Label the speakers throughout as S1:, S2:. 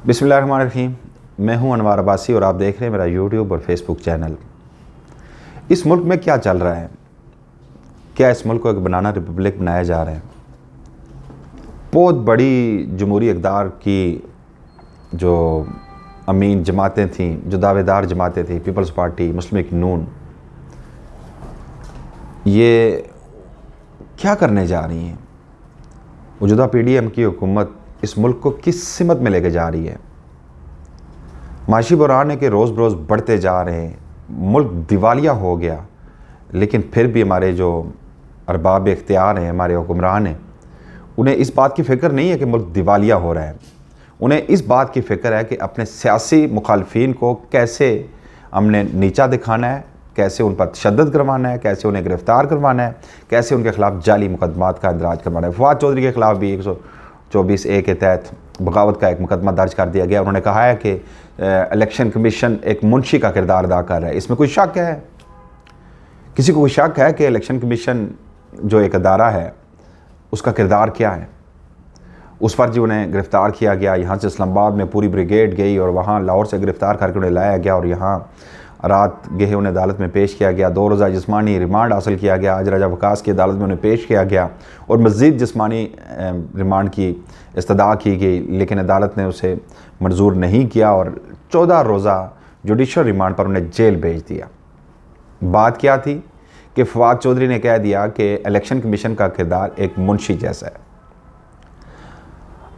S1: बिस्मिल्लाहिर्रहमानिर्रहीम। मैं हूं अनवार अब्बासी और आप देख रहे हैं मेरा यूट्यूब और फेसबुक चैनल। इस मुल्क में क्या चल रहा है? क्या इस मुल्क को एक बनाना रिपब्लिक बनाया जा रहा है? बहुत बड़ी जमहूरी इक़्तिदार की जो अमीन जमातें थीं, जो दावेदार जमातें थीं, पीपल्स पार्टी, मुस्लिम लीग नून, ये क्या करने जा रही हैं? मौजूदा PDM की हुकूमत इस मुल्क को किस सिमत में लेके जा रही है? माशी बुरान है कि रोज़ बरोज़ बढ़ते जा रहे हैं, मुल्क दिवालिया हो गया, लेकिन फिर भी हमारे जो अरबाब इख्तियार हैं, हमारे हुक्मरान हैं, उन्हें इस बात की फ़िक्र नहीं है कि मुल्क दिवालिया हो रहा है। उन्हें इस बात की फ़िक्र है कि अपने सियासी मुखालफिन को कैसे हमने नीचा दिखाना है, कैसे उन पर तशद्दुद करवाना है, कैसे उन्हें गिरफ़्तार करवाना है, कैसे उनके ख़िलाफ़ जाली मुकदमात का इंदराज करवाना है। फवाद चौधरी के ख़िलाफ़ भी 124A के तहत बगावत का एक मुकदमा दर्ज कर दिया गया। उन्होंने कहा है कि इलेक्शन कमीशन एक मुंशी का किरदार अदा कर रहा है। इसमें कोई शक है? किसी को कोई शक है कि इलेक्शन कमीशन जो एक अदारा है उसका किरदार क्या है? उस पर जी उन्हें गिरफ़्तार किया गया। यहाँ से इस्लामाबाद में पूरी ब्रिगेड गई और वहाँ लाहौर से गिरफ़्तार करके उन्हें लाया गया और यहाँ रात गए उन्हें अदालत में पेश किया गया। 2 रोज़ा जिस्मानी रिमांड हासिल किया गया। आज राजा वकास की अदालत में उन्हें पेश किया गया और मज़ीद जिस्मानी रिमांड की इस्तदा की गई, लेकिन अदालत ने उसे मंजूर नहीं किया और 14 रोज़ा जुडिशल रिमांड पर उन्हें जेल भेज दिया। बात क्या थी कि फवाद चौधरी ने कह दिया कि इलेक्शन कमीशन का किरदार एक मुंशी जैसा है।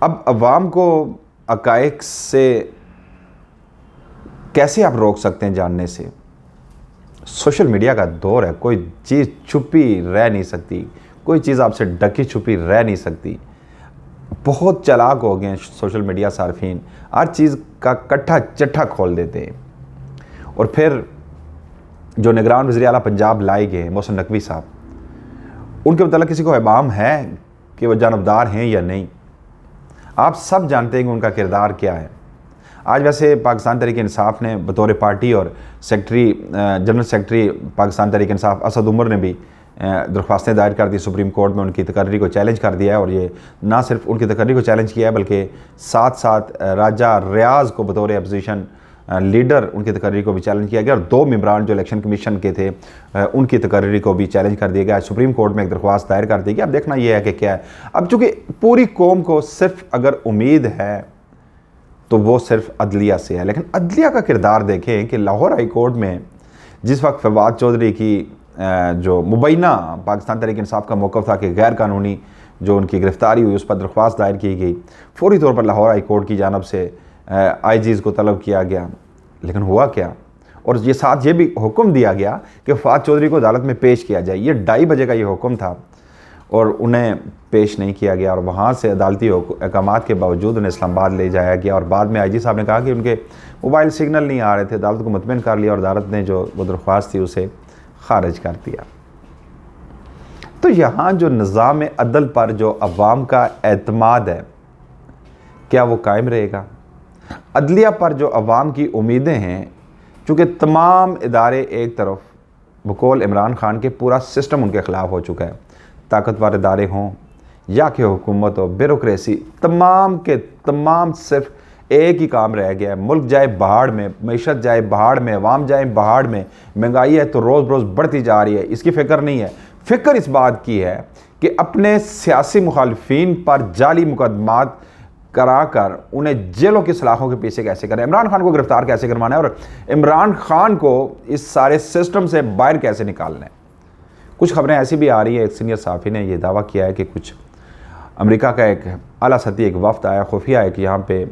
S1: अब अवाम को हक़ाइक़ से कैसे आप रोक सकते हैं जानने से? सोशल मीडिया का दौर है, कोई चीज़ छुपी रह नहीं सकती, कोई चीज़ आपसे ढकी छुपी रह नहीं सकती। बहुत चालाक हो गए हैं सोशल मीडिया सार्फिन, हर चीज़ का कट्ठा चट्ठा खोल देते हैं। और फिर जो निगरान वज़ीर आला पंजाब लाए गए मोहसिन नकवी साहब, उनके मतलब किसी को इमाम है कि वह जानबदार हैं या नहीं? आप सब जानते हैं कि उनका किरदार क्या है। आज वैसे पाकिस्तान तहरीक इंसाफ ने बतौर पार्टी और जनरल सेक्रेटरी पाकिस्तान तहरीक इंसाफ असद उमर ने भी दरख्वास्तें दायर कर दी सुप्रीम कोर्ट में, उनकी तकर्री को चैलेंज कर दिया है। और ये ना सिर्फ उनकी तकर्री को चैलेंज किया है बल्कि साथ साथ राजा रियाज़ को बतौर अपोजिशन लीडर उनकी तकर्री को भी चैलेंज किया गया और 2 मेंबरान जो इलेक्शन कमीशन के थे उनकी तकर्री को भी चैलेंज कर दिया गया। सुप्रीम कोर्ट में एक दरख्वास्त दायर कर दी गई। अब देखना यह है कि क्या है। अब चूँकि पूरी कौम को सिर्फ अगर उम्मीद है तो वो सिर्फ अदलिया से है, लेकिन अदलिया का किरदार देखें कि लाहौर हाई कोर्ट में जिस वक्त फवाद चौधरी की जो मुबैना पाकिस्तान तहरीक इंसाफ का मौक़िफ़ था कि गैर कानूनी जो उनकी गिरफ़्तारी हुई उस पर दरख्वास्त दायर की गई, फौरी तौर पर लाहौर हाई कोर्ट की जानब से IGs को तलब किया गया, लेकिन हुआ क्या? और ये साथ ये भी हुक्म दिया गया कि फवाद चौधरी को अदालत में पेश किया जाए। ये 2:30 बजे का ये हुक्म था और उन्हें पेश नहीं किया गया और वहाँ से अदालती अहकामात के बावजूद उन्हें इस्लामाबाद ले जाया गया। और बाद में IG साहब ने कहा कि उनके मोबाइल सिग्नल नहीं आ रहे थे। अदालत को मुतमिन कर लिया और अदालत ने जो वो दरख्वास्त थी उसे खारिज कर दिया। तो यहाँ जो निज़ाम अदल पर जो अवाम का एतमाद है, क्या वो कायम रहेगा? अदलिया पर जो अवाम की उम्मीदें हैं, चूँकि तमाम इदारे एक तरफ बकौल इमरान खान के पूरा सिस्टम उनके ख़िलाफ़ हो चुका है, ताकतवर इदारे हों या कि हुकूमत हो, ब्यूरोक्रेसी, तमाम के तमाम सिर्फ एक ही काम रह गया है। मुल्क जाए पहाड़ में, मईशत जाए पहाड़ में, अवाम जाए पहाड़ में, महंगाई है तो रोज़ रोज़ बढ़ती जा रही है, इसकी फ़िक्र नहीं है। फ़िक्र इस बात की है कि अपने सियासी मुखालफिन पर जाली मुकदमात करा कर उन्हें जेलों की सलाखों के पीछे कैसे करें, इमरान खान को गिरफ़्तार कैसे करवाना है और इमरान खान को इस सारे सिस्टम से बाहर कैसे निकालना है। कुछ खबरें ऐसी भी आ रही है, एक सीनियर सहाफ़ी ने यह दावा किया है कि कुछ अमेरिका का एक आला सतही एक वफ़द आया, खुफिया एक यहाँ पे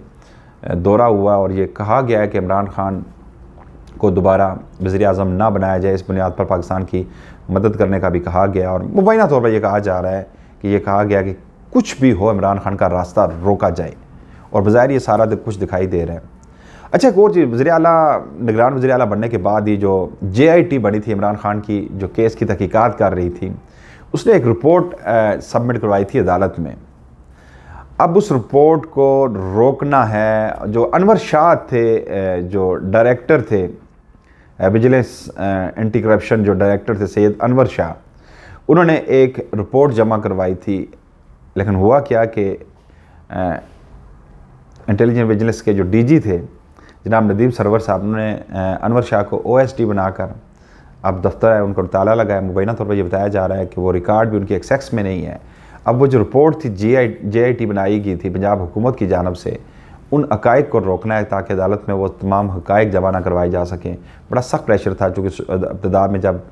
S1: दौरा हुआ और ये कहा गया है कि इमरान खान को दोबारा वज़ीर-ए-आज़म ना बनाया जाए। इस बुनियाद पर पाकिस्तान की मदद करने का भी कहा गया और मुबैना तौर पर यह कहा जा रहा है कि ये कहा गया कि कुछ भी हो इमरान खान का रास्ता रोका जाए और बज़ाहिर ये सारा कुछ दिखाई दे रहा है। अच्छा, एक और चीज़, निगरान वज़ीर आला बनने के बाद ही जो JIT बनी थी इमरान खान की, जो केस की तहकीकात कर रही थी, उसने एक रिपोर्ट सबमिट करवाई थी अदालत में। अब उस रिपोर्ट को रोकना है। जो अनवर शाह थे, जो डायरेक्टर थे विजिलेंस एंटी करप्शन, जो डायरेक्टर थे सैयद अनवर शाह, उन्होंने एक रिपोर्ट जमा करवाई थी, लेकिन हुआ क्या कि इंटेलिजेंस विजिलेंस के जो डीजी थे जनाब नदीम सरवर साहब ने अनवर शाह को ओएसडी बनाकर अब दफ्तर है उनको ताला लगाया। मुबैना तौर पर यह बताया जा रहा है कि वो रिकॉर्ड भी उनके एक्सेस में नहीं है। अब वो जो रिपोर्ट थी JIT बनाई गई थी पंजाब हुकूमत की जानब से, उन हक़ाइक़ को रोकना है ताकि अदालत में वो तमाम हक़ाइक़ जमा ना करवाए जा सकें। बड़ा सख्त प्रेशर था चूँकि इब्तदा में जब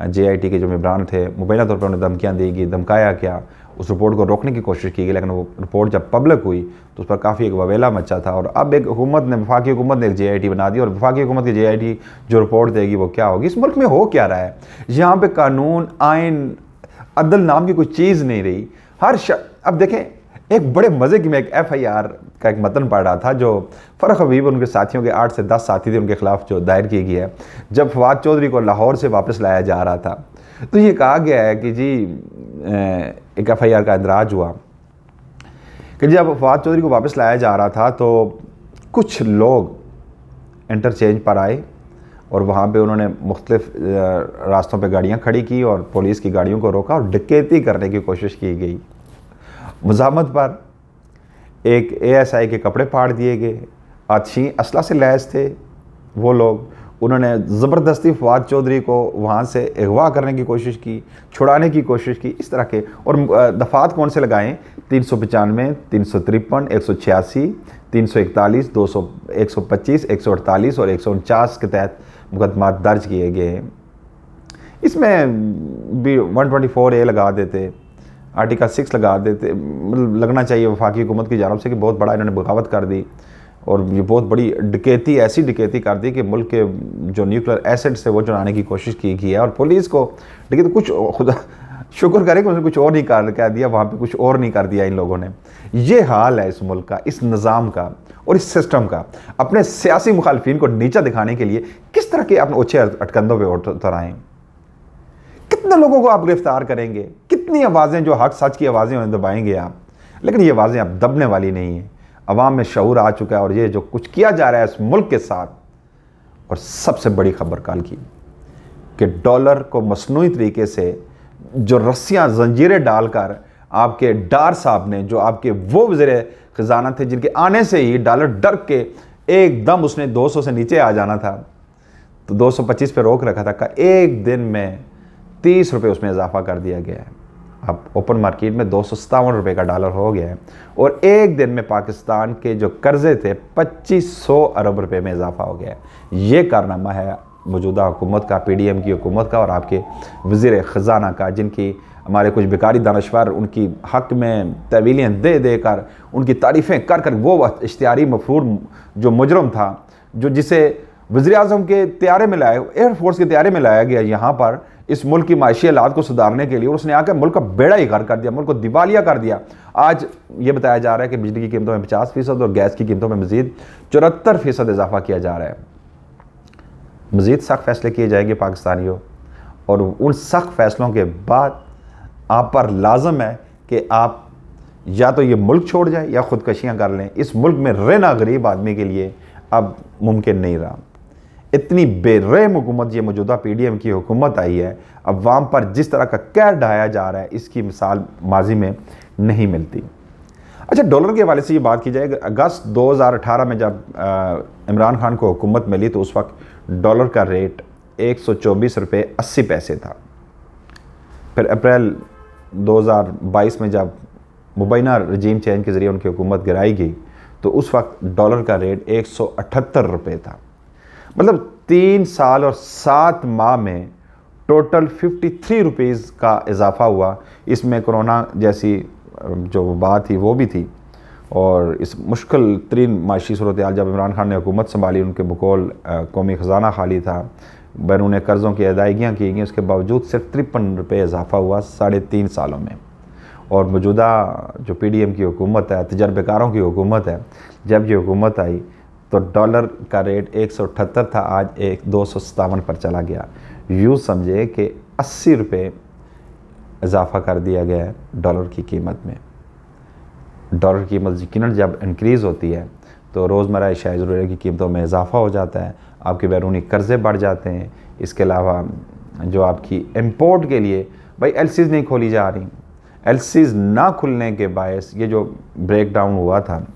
S1: JIT के जो मेंबरान थे मुबैना तौर पर उन्हें धमकियाँ दी गई, धमकाया गया, उस रिपोर्ट को रोकने की कोशिश की गई, लेकिन वो रिपोर्ट जब पब्लिक हुई तो उस पर काफ़ी एक ववेला मचा था। और अब एक हुकूमत ने वफाकी हुकूमत ने एक JIT बना दी और वफाकी हुकूमत की JIT जो रिपोर्ट देगी वो क्या होगी। इस मुल्क में हो क्या रहा है, यहाँ पे कानून आइन अदल नाम की कोई चीज़ नहीं रही। अब देखें, एक बड़े मज़े की मैं एक FIR का एक मतन पढ़ रहा था जो फ़रख हबीब उनके साथियों के 8 से 10 साथी थे उनके खिलाफ जो दायर की गई है। जब फवाद चौधरी को लाहौर से वापस लाया जा रहा था तो ये कहा गया है कि जी एक FIR का इंदराज हुआ कि जब फवाद चौधरी को वापस लाया जा रहा था तो कुछ लोग इंटरचेंज पर आए और वहाँ पे उन्होंने मुख्तलिफ रास्तों पे गाड़ियाँ खड़ी की और पुलिस की गाड़ियों को रोका और डकैती करने की कोशिश की गई। मुज़ाहमत पर एक ASI के कपड़े फाड़ दिए गए, आतिशी असला से लैस थे वो लोग, उन्होंने ज़बरदस्ती फवाद चौधरी को वहाँ से अगवा करने की कोशिश की, छुड़ाने की कोशिश की, इस तरह के। और दफ़ात कौन से लगाएं, 395, 353, 186, 341, 200, 125, 148 और 149 के तहत मुकदमा दर्ज किए गए हैं। इसमें भी 124A लगा देते, आर्टिकल 6 लगा देते, मतलब लगना चाहिए वफाकी हुकूमत की जानब से कि बहुत बड़ा इन्होंने बगावत कर दी और ये बहुत बड़ी डकैती, ऐसी डकैती कर दी कि मुल्क के जो न्यूक्लियर एसेट्स थे वो चुराने की कोशिश की है। और पुलिस को डकैती कुछ खुदा शुक्र करे कि उसने कुछ और नहीं कर दिया, वहाँ पे कुछ और नहीं कर दिया इन लोगों ने। ये हाल है इस मुल्क का, इस निज़ाम का और इस सिस्टम का। अपने सियासी मुखालफिन को नीचा दिखाने के लिए किस तरह के अपने ओछे अटकंदों पर उतर आएँ। कितने लोगों को आप गिरफ्तार करेंगे, कितनी आवाज़ें जो हक सच की आवाज़ें उन्हें दबाएंगे आप, लेकिन ये आवाज़ें अब दबने वाली नहीं हैं। अवाम में शऊर आ चुका है और ये जो कुछ किया जा रहा है इस मुल्क के साथ। और सबसे बड़ी खबर कल की कि डॉलर को मसनूई तरीके से जो रस्सियाँ जंजीरें डालकर आपके डार साहब ने, जो आपके वो वज़ीर ख़जाना थे जिनके आने से ही डॉलर डर के एकदम उसने 200 से नीचे आ जाना था, तो 225 पे रोक रखा था, का एक दिन में 30 रुपये उसमें इजाफा कर दिया गया है। अब ओपन मार्केट में 257 रुपये का डॉलर हो गया है और एक दिन में पाकिस्तान के जो कर्जे थे 2500 अरब रुपए में इजाफा हो गया है। ये कारनामा है मौजूदा हुकूमत का, PDM की हुकूमत का और आपके वज़ीर ख़जाना का, जिनकी हमारे कुछ बेकारी दानश्वर उनकी हक़ में तवीलियाँ दे देकर, उनकी तारीफ़ें कर कर वो इश्तिहारी मफरूर जो मुजरम था, जो जिसे वज़ीर-ए-आज़म के तैयारे में लाया, एयरफोर्स के तैयारे में लाया गया यहाँ पर इस मुल्क की माशी हालात को सुधारने के लिए, और उसने आकर मुल्क का बेड़ा ही गर्क कर दिया, मुल्क को दिवालिया कर दिया। आज ये बताया जा रहा है कि बिजली की कीमतों में 50% और गैस की कीमतों में मज़ीद 74% इजाफा किया जा रहा है। मज़ीद सख्त फैसले किए जाएंगे पाकिस्तानियों, और उन सख्त फैसलों के बाद आप पर लाजम है कि आप या तो ये मुल्क छोड़ जाए या ख़ुदकशियाँ कर लें। इस मुल्क में रहना गरीब आदमी के लिए अब मुमकिन नहीं रहा। इतनी बेरहम हुकूमत ये मौजूदा PDM की हुकूमत आई है, अवाम पर जिस तरह का कहर ढाया जा रहा है, इसकी मिसाल माजी में नहीं मिलती। अच्छा, डॉलर के हवाले से ये बात की जाए, अगस्त 2018 में जब इमरान खान को हुकूमत मिली तो उस वक्त डॉलर का रेट 124 रुपये 80 पैसे था। फिर अप्रैल 2022 में जब मुबैना रजीम चेंज के ज़रिए उनकी हुकूमत गिराई गई तो उस वक्त डॉलर का रेट 178 रुपये था। मतलब 3 साल और 7 माह में टोटल 53 रुपीज़ का इजाफा हुआ। इसमें कोरोना जैसी जो बात थी वो भी थी, और इस मुश्किल तरीन माशी सूरत हाल जब इमरान खान ने हुकूमत संभाली, उनके बकौल कौमी ख़जाना खाली था, बैरून कर्ज़ों की अदायगियाँ की गई, उसके बावजूद सिर्फ 53 रुपये इजाफा हुआ 3.5 सालों में। और मौजूदा जो PDM की हुकूमत है, तजर्बेकारों की हुकूमत है, जब ये हुकूमत आई तो डॉलर का रेट 178 था, आज 257 पर चला गया। यूँ समझे कि 80 रुपये इजाफा कर दिया गया है डॉलर की कीमत में। डॉलर की कीमत यकीनन जब इंक्रीज़ होती है तो रोज़मर्रा अशिया ज़रूरिया की कीमतों में इजाफा हो जाता है, आपके बैरूनी कर्ज़े बढ़ जाते हैं। इसके अलावा जो आपकी इम्पोर्ट के लिए भाई LCs नहीं खोली जा रही, LCs ना खुलने के बायस ये जो ब्रेक डाउन हुआ था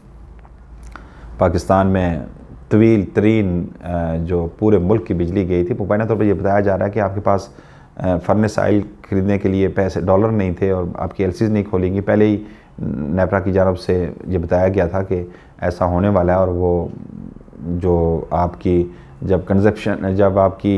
S1: पाकिस्तान में तवील तरीन जो पूरे मुल्क की बिजली गई थी। मुबैना तौर पर यह बताया जा रहा है कि आपके पास फर्नेस आयल ख़रीदने के लिए पैसे डॉलर नहीं थे और आपकी एलसीज नहीं खोलेंगी। पहले ही नेपरा की जानब से ये बताया गया था कि ऐसा होने वाला है, और वो जो आपकी जब आपकी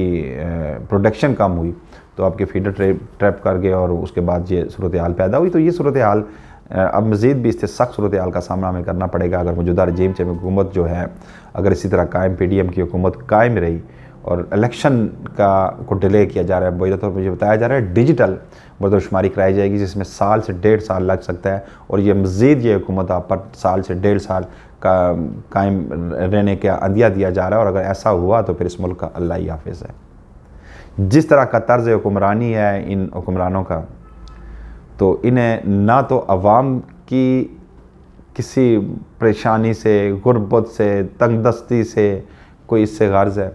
S1: प्रोडक्शन कम हुई तो आपके फीडर ट्रैप कर गए और उसके बाद ये सूरत हाल पैदा हुई। तो ये सूरत हाल अब मज़ीद भी इससे सख्त सूरत हाल का सामना हमें करना पड़ेगा अगर मौजूदा रजीम से हुकूमत जो है अगर इसी तरह कायम PDM की हुकूमत कायम रही और इलेक्शन को डिले किया जा रहा है। मुझे मुझे बताया जा रहा है डिजिटल मरदमशुमारी कराई जाएगी जिसमें साल से 1.5 साल लग सकता है, और ये मज़ीद ये हुकूमत आप पर साल से 1.5 साल का कायम रहने का अंदिया दिया जा रहा है। और अगर ऐसा हुआ तो फिर इस मुल्क का अल्लाह ही हाफिज़ है। जिस तरह का तर्ज़ हुक्मरानी है इन हुक्मरानों का, तो इन्हें ना तो अवाम की किसी परेशानी से, गुर्बत से, तंगदस्ती से कोई इससे गर्ज़ है,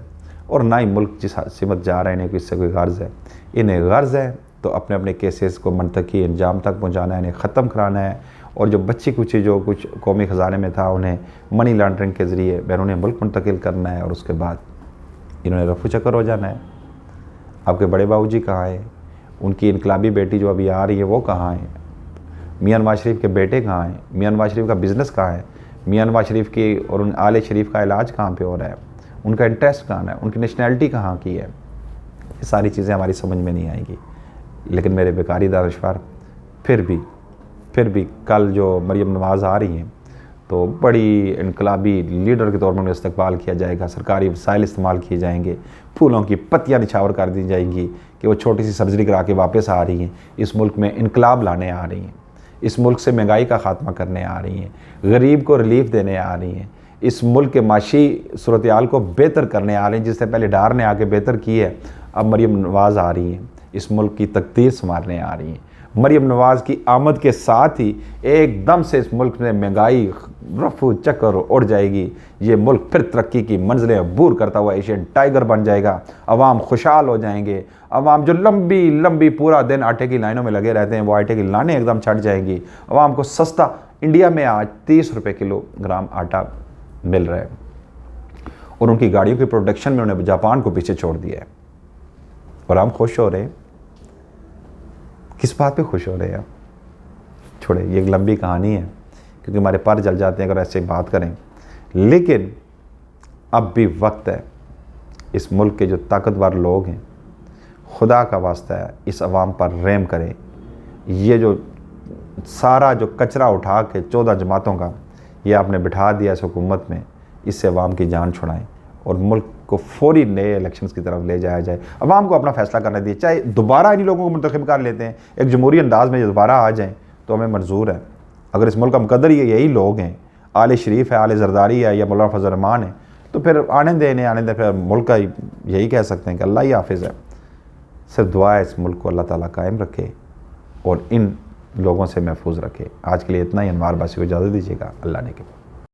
S1: और ना ही मुल्क जिस सिमत जा रहे हैं इन्हें इससे कोई गर्ज़ है। इन्हें गर्ज़ है तो अपने अपने केसेस को मंतकी अंजाम तक पहुँचाना है, इन्हें ख़त्म कराना है, और जो बच्ची कुची जो कुछ कौमी ख़जाने में था उन्हें मनी लॉन्ड्रिंग के ज़रिए बैरून मुल्क मुंतकिल करना है, और उसके बाद इन्होंने रफू चक्कर हो जाना है। आपके बड़े बाबूजी कहाँ हैं? उनकी इनकलाबी बेटी जो अभी आ रही है वो कहाँ है? मियां नवाज शरीफ के बेटे कहाँ हैं? मियां नवाज शरीफ का बिज़नेस कहाँ है? मियां नवाज शरीफ की और उन आले शरीफ का इलाज कहाँ पे हो रहा है? उनका इंटरेस्ट कहाँ है? उनकी नेशनैलिटी कहाँ की है? ये सारी चीज़ें हमारी समझ में नहीं आएंगी। लेकिन मेरे बेकारी दानिशवर फिर भी कल जो मरियम नवाज़ आ रही हैं तो बड़ी इनकलाबी लीडर के तौर पर उन्हें इस्तकबाल किया जाएगा, सरकारी वसाइल इस्तेमाल किए जाएंगे, फूलों की पत्तियां निछावर कर दी जाएंगी कि वो छोटी सी सर्जरी करा के वापस आ रही हैं, इस मुल्क में इनकलाब लाने आ रही हैं, इस मुल्क से महंगाई का ख़ात्मा करने आ रही हैं, गरीब को रिलीफ देने आ रही हैं, इस मुल्क के माशी सूरत हाल को बेहतर करने आ रही हैं। जिससे पहले डार ने आके बेहतर की है, अब मरियम नवाज़ आ रही हैं, इस मुल्क की तकदीर संवारने आ रही हैं। मरियम नवाज़ की आमद के साथ ही एकदम से इस मुल्क में महंगाई रफू चक्कर उड़ जाएगी। ये मुल्क फिर तरक्की की मंजिलें अबूर करता हुआ एशियन टाइगर बन जाएगा। अवाम खुशहाल हो जाएंगे। अवाम जो लंबी लंबी पूरा दिन आटे की लाइनों में लगे रहते हैं वो आटे की लाइनें एकदम छट जाएंगी। अवाम को सस्ता, इंडिया में आज 30 रुपये किलोग्राम आटा मिल रहा है, और उनकी गाड़ियों की प्रोडक्शन में उन्होंने जापान को पीछे छोड़ दिया है, और हम खुश हो रहे हैं। किस बात पे खुश हो रहे हैं? छोड़े, ये एक लंबी कहानी है क्योंकि हमारे पर जल जाते हैं अगर ऐसे बात करें। लेकिन अब भी वक्त है, इस मुल्क के जो ताकतवर लोग हैं, खुदा का वास्ता है इस अवाम पर रहम करें। ये जो सारा जो कचरा उठा के 14 जमातों का ये आपने बिठा दिया इस हुकूमत में, इससे अवाम की जान छुड़ाएं और मुल्क को फौरी नए इलेक्शंस की तरफ ले जाया जाए। अवाम को अपना फैसला करने दिए, चाहे दोबारा इन्हीं लोगों को मुंतखब कर लेते हैं, एक जमहूरी अंदाज में दोबारा आ जाएं तो हमें मंजूर है। अगर इस मुल्क का मुकद्दर यही लोग हैं, आले शरीफ है, आले जरदारी है या मौलाना फजल रहमान है, तो फिर आने दें, फिर मुल्क का यही कह सकते हैं कि अल्लाह ही हाफिज़ है। सिर्फ दुआ है इस मुल्क को अल्लाह ताला कायम रखे और इन लोगों से महफूज रखे। आज के लिए इतना ही। अनवार बासी को इजाज़त दीजिएगा। अल्लाह ने के